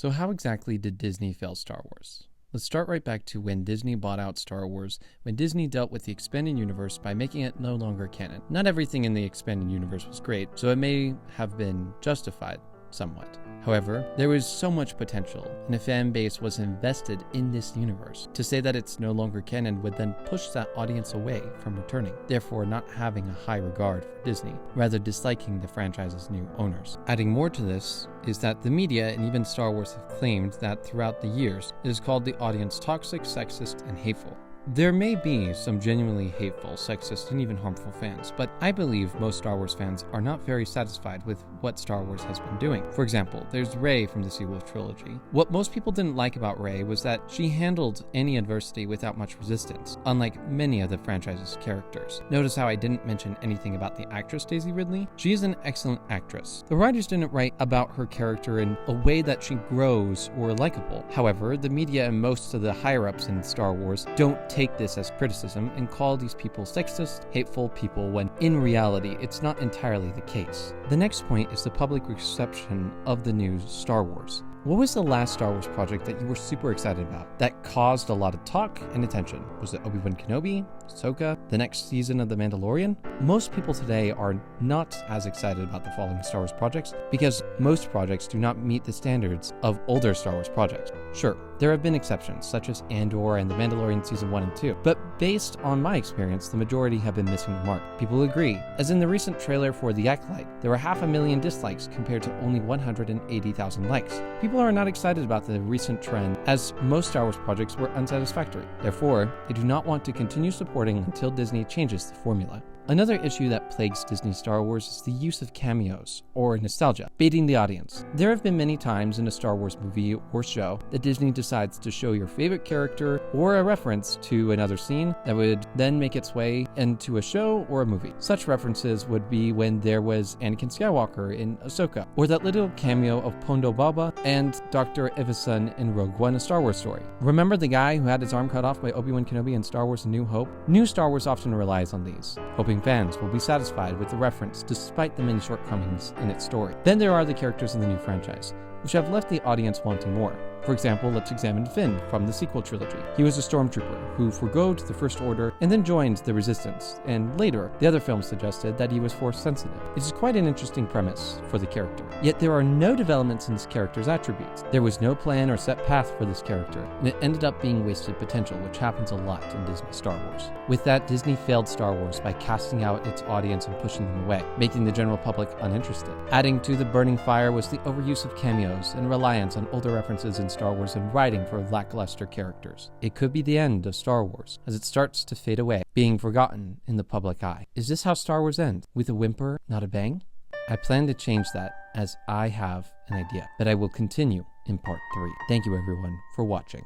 So how exactly did Disney fail Star Wars? Let's start right back to when Disney bought out Star Wars, when Disney dealt with the expanded universe by making it no longer canon. Not everything in the expanded universe was great, so it may have been justified somewhat. However, there was so much potential, and a fan base was invested in this universe. To say that it's no longer canon would then push that audience away from returning, therefore not having a high regard for Disney, rather disliking the franchise's new owners. Adding more to this is that the media and even Star Wars have claimed that throughout the years, it has called the audience toxic, sexist, and hateful. There may be some genuinely hateful, sexist, and even harmful fans, but I believe most Star Wars fans are not very satisfied with what Star Wars has been doing. For example, there's Rey from the sequel trilogy. What most people didn't like about Rey was that she handled any adversity without much resistance, unlike many of the franchise's characters. Notice how I didn't mention anything about the actress Daisy Ridley? She is an excellent actress. The writers didn't write about her character in a way that she grows or likable. However, the media and most of the higher-ups in Star Wars don't take this as criticism and call these people sexist, hateful people when in reality it's not entirely the case. The next point is the public reception of the new Star Wars. What was the last Star Wars project that you were super excited about, that caused a lot of talk and attention? Was it Obi-Wan Kenobi, Ahsoka, the next season of The Mandalorian? Most people today are not as excited about the following Star Wars projects because most projects do not meet the standards of older Star Wars projects. Sure, there have been exceptions, such as Andor and The Mandalorian Season 1 and 2, but based on my experience, the majority have been missing the mark. People agree. As in the recent trailer for The Acolyte, there were 500,000 dislikes compared to only 180,000 likes. People are not excited about the recent trend, as most Star Wars projects were unsatisfactory. Therefore, they do not want to continue supporting until Disney changes the formula. Another issue that plagues Disney Star Wars is the use of cameos, or nostalgia, baiting the audience. There have been many times in a Star Wars movie or show that Disney decides to show your favorite character or a reference to another scene that would then make its way into a show or a movie. Such references would be when there was Anakin Skywalker in Ahsoka, or that little cameo of Pondo Baba and Dr. Evison in Rogue One: A Star Wars Story. Remember the guy who had his arm cut off by Obi-Wan Kenobi in Star Wars: A New Hope? New Star Wars often relies on these, hoping fans will be satisfied with the reference despite the many shortcomings in its story. Then there are the characters in the new franchise, which have left the audience wanting more. For example, let's examine Finn from the sequel trilogy. He was a stormtrooper who forgoed the First Order and then joined the Resistance, and later, the other films suggested that he was Force sensitive. It is quite an interesting premise for the character. Yet there are no developments in this character's attributes. There was no plan or set path for this character, and it ended up being wasted potential, which happens a lot in Disney Star Wars. With that, Disney failed Star Wars by casting out its audience and pushing them away, making the general public uninterested. Adding to the burning fire was the overuse of cameos and reliance on older references in Star Wars and writing for lackluster characters. It could be the end of Star Wars, as it starts to fade away, being forgotten in the public eye. Is this how Star Wars ends? With a whimper, not a bang? I plan to change that, as I have an idea, that I will continue in part 3. Thank you everyone for watching.